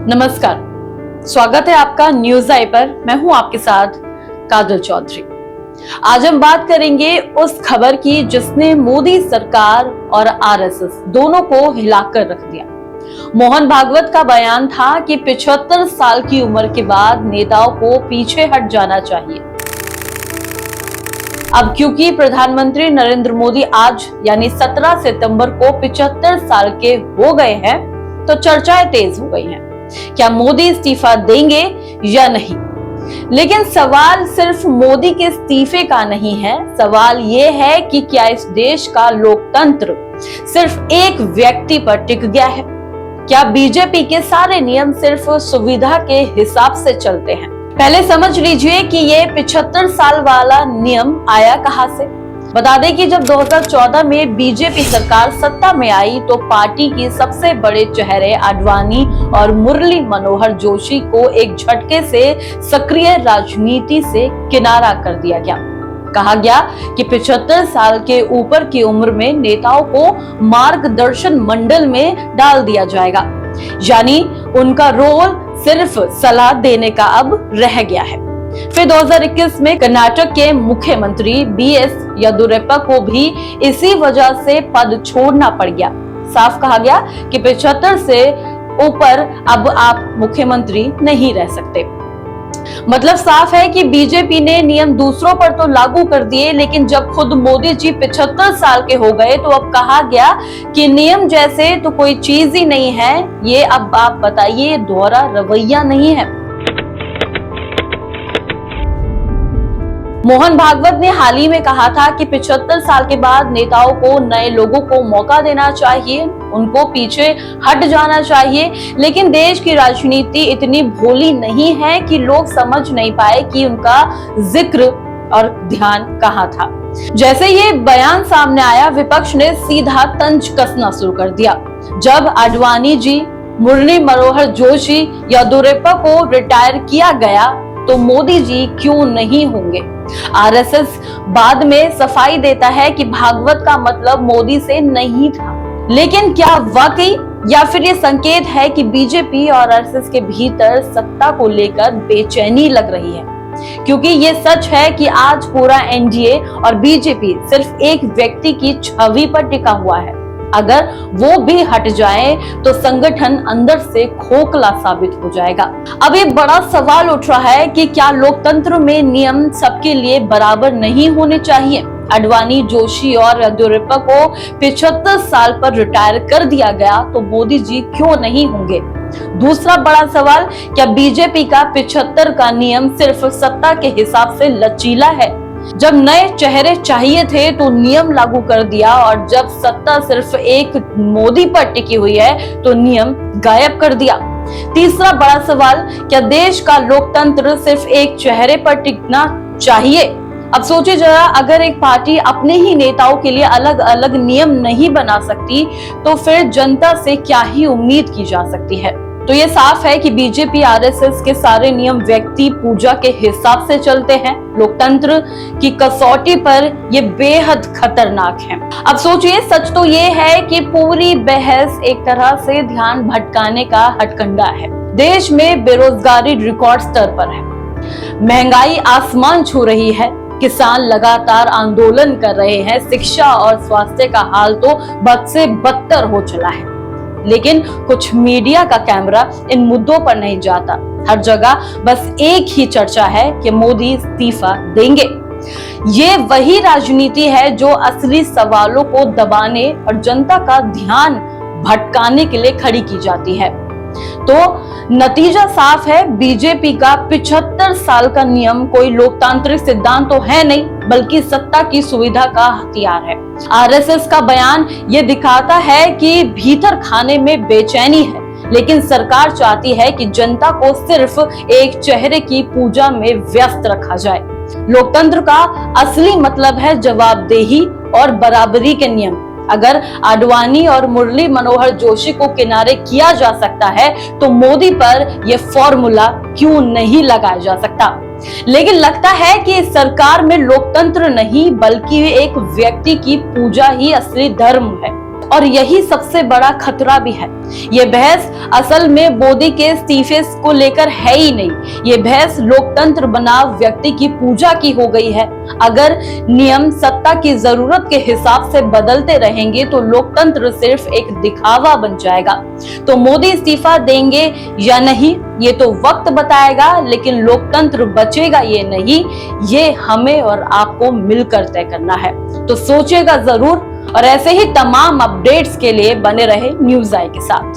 नमस्कार, स्वागत है आपका न्यूज आई पर। मैं हूं आपके साथ काजल चौधरी। आज हम बात करेंगे उस खबर की जिसने मोदी सरकार और आरएसएस दोनों को हिलाकर रख दिया। मोहन भागवत का बयान था कि 75 साल की उम्र के बाद नेताओं को पीछे हट जाना चाहिए। अब क्योंकि प्रधानमंत्री नरेंद्र मोदी आज यानी 17 सितंबर को 75 साल के हो गए हैं, तो चर्चाएं तेज हो गई हैं। क्या मोदी इस्तीफा देंगे या नहीं? लेकिन सवाल सिर्फ मोदी के इस्तीफे का नहीं है। सवाल यह है कि क्या इस देश का लोकतंत्र सिर्फ एक व्यक्ति पर टिक गया है? क्या बीजेपी के सारे नियम सिर्फ सुविधा के हिसाब से चलते हैं? पहले समझ लीजिए कि ये 75 साल वाला नियम आया कहां से। बता दें कि जब 2014 में बीजेपी सरकार सत्ता में आई तो पार्टी की सबसे बड़े चेहरे आडवाणी और मुरली मनोहर जोशी को एक झटके से सक्रिय राजनीति से किनारा कर दिया गया। कहा गया कि 75 साल के ऊपर की उम्र में नेताओं को मार्गदर्शन मंडल में डाल दिया जाएगा, यानी उनका रोल सिर्फ सलाह देने का अब रह गया है। फिर 2021 में कर्नाटक के मुख्यमंत्री बीएस येदियुरप्पा को भी इसी वजह से पद छोड़ना पड़ गया। साफ कहा गया कि 75 से ऊपर अब आप मुख्यमंत्री नहीं रह सकते। मतलब साफ है कि बीजेपी ने नियम दूसरों पर तो लागू कर दिए, लेकिन जब खुद मोदी जी 75 साल के हो गए तो अब कहा गया कि नियम जैसे तो कोई चीज ही नहीं है। ये अब आप बताइए, दोहरा रवैया नहीं है। मोहन भागवत ने हाल ही में कहा था कि 75 साल के बाद नेताओं को नए लोगों को मौका देना चाहिए, उनको पीछे हट जाना चाहिए। लेकिन देश की राजनीति इतनी भोली नहीं है कि लोग समझ नहीं पाए कि उनका जिक्र और ध्यान कहाँ था। जैसे ये बयान सामने आया, विपक्ष ने सीधा तंज कसना शुरू कर दिया। जब आडवाणी जी, मुरली मनोहर जोशी, येदियुरप्पा को रिटायर किया गया तो मोदी जी क्यों नहीं होंगे? आरएसएस बाद में सफाई देता है कि भागवत का मतलब मोदी से नहीं था। लेकिन क्या वाकई, या फिर ये संकेत है कि बीजेपी और आरएसएस के भीतर सत्ता को लेकर बेचैनी लग रही है? क्योंकि ये सच है कि आज पूरा एनडीए और बीजेपी सिर्फ एक व्यक्ति की छवि पर टिका हुआ है। अगर वो भी हट जाए तो संगठन अंदर से खोखला साबित हो जाएगा। अब एक बड़ा सवाल उठ रहा है कि क्या लोकतंत्र में नियम सबके लिए बराबर नहीं होने चाहिए? आडवाणी, जोशी और येदियुरप्पा को 75 साल पर रिटायर कर दिया गया तो मोदी जी क्यों नहीं होंगे? दूसरा बड़ा सवाल, क्या बीजेपी का 75 का नियम सिर्फ सत्ता के हिसाब से लचीला है? जब नए चेहरे चाहिए थे तो नियम लागू कर दिया, और जब सत्ता सिर्फ एक मोदी पर टिकी हुई है तो नियम गायब कर दिया। तीसरा बड़ा सवाल, क्या देश का लोकतंत्र सिर्फ एक चेहरे पर टिकना चाहिए? अब सोचिए जरा, अगर एक पार्टी अपने ही नेताओं के लिए अलग अलग नियम नहीं बना सकती तो फिर जनता से क्या ही उम्मीद की जा सकती है? तो ये साफ है कि बीजेपी आरएसएस के सारे नियम व्यक्ति पूजा के हिसाब से चलते हैं। लोकतंत्र की कसौटी पर ये बेहद खतरनाक है। अब सोचिए, सच तो ये है कि पूरी बहस एक तरह से ध्यान भटकाने का हथकंडा है। देश में बेरोजगारी रिकॉर्ड स्तर पर है, महंगाई आसमान छू रही है, किसान लगातार आंदोलन कर रहे हैं, शिक्षा और स्वास्थ्य का हाल तो बद से बदतर हो चला है। लेकिन कुछ मीडिया का कैमरा इन मुद्दों पर नहीं जाता। हर जगह बस एक ही चर्चा है कि मोदी इस्तीफा देंगे। ये वही राजनीति है जो असली सवालों को दबाने और जनता का ध्यान भटकाने के लिए खड़ी की जाती है। तो नतीजा साफ है, बीजेपी का 75 साल का नियम कोई लोकतांत्रिक सिद्धांत तो है नहीं, बल्कि सत्ता की सुविधा का हथियार है। आरएसएस का बयान ये दिखाता है कि भीतर खाने में बेचैनी है, लेकिन सरकार चाहती है कि जनता को सिर्फ एक चेहरे की पूजा में व्यस्त रखा जाए। लोकतंत्र का असली मतलब है जवाबदेही और बराबरी के नियम। अगर आडवाणी और मुरली मनोहर जोशी को किनारे किया जा सकता है तो मोदी पर यह फॉर्मूला क्यों नहीं लगाया जा सकता? लेकिन लगता है कि इस सरकार में लोकतंत्र नहीं बल्कि एक व्यक्ति की पूजा ही असली धर्म है। और यही सबसे बड़ा खतरा भी है। ये बहस असल में मोदी के इस्तीफे को लेकर है ही नहीं, ये बहस लोकतंत्र बनाम व्यक्ति की पूजा की हो गई है। अगर नियम सत्ता की जरूरत के हिसाब से बदलते रहेंगे तो लोकतंत्र सिर्फ एक दिखावा बन जाएगा। तो मोदी इस्तीफा देंगे या नहीं ये तो वक्त बताएगा, लेकिन लोकतंत्र बचेगा ये नहीं, ये हमें और आपको मिलकर तय करना है। तो सोचिएगा जरूर और ऐसे ही तमाम अपडेट्स के लिए बने रहे न्यूज़ आई के साथ।